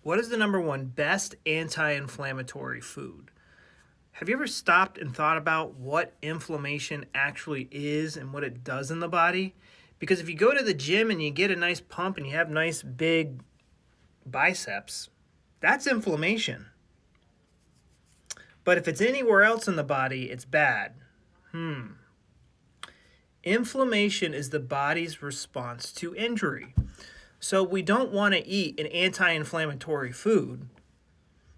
What is the number one best anti-inflammatory food? Have you ever stopped and thought about what inflammation actually is and what it does in the body? Because if you go to the gym and you get a nice pump and you have nice big biceps, that's inflammation. But if it's anywhere else in the body, it's bad. Inflammation is the body's response to injury. So we don't want to eat an anti-inflammatory food.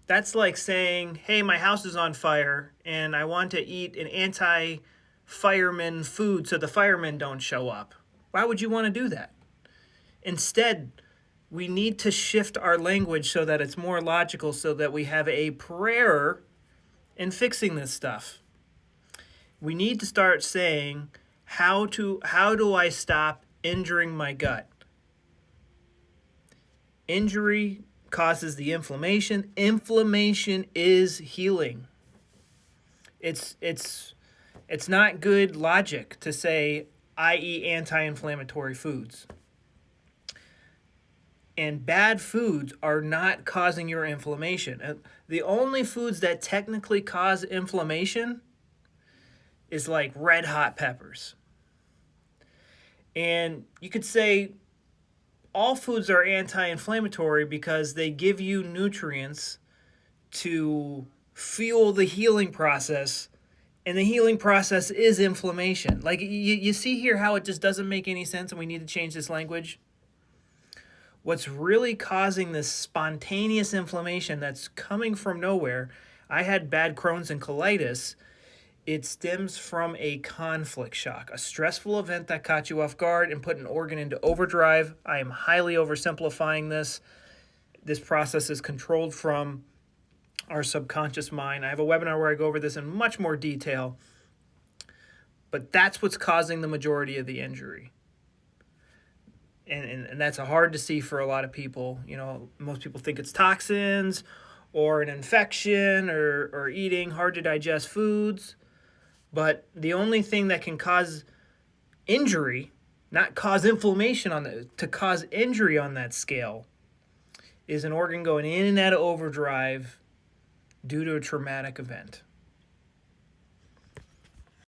That's like saying, hey, my house is on fire and I want to eat an anti-fireman food so the firemen don't show up. Why would you want to do that? Instead, we need to shift our language so that it's more logical, so that we have a prayer in fixing this stuff. We need to start saying, how do I stop injuring my gut? Injury causes the inflammation. Inflammation is healing. It's not good logic to say I eat anti-inflammatory foods. And bad foods are not causing your inflammation. The only foods that technically cause inflammation is like red hot peppers. And you could say all foods are anti-inflammatory because they give you nutrients to fuel the healing process, and the healing process is inflammation. Like you see here how it just doesn't make any sense, and we need to change this language. What's really causing this spontaneous inflammation that's coming from nowhere, I had bad Crohn's and colitis. It stems from a conflict shock, a stressful event that caught you off guard and put an organ into overdrive. I am highly oversimplifying this. This process is controlled from our subconscious mind. I have a webinar where I go over this in much more detail, but that's what's causing the majority of the injury. And that's hard to see for a lot of people. You know, most people think it's toxins or an infection or eating hard to digest foods. But the only thing that can cause injury, not cause inflammation to cause injury on that scale, is an organ going in and out of overdrive due to a traumatic event.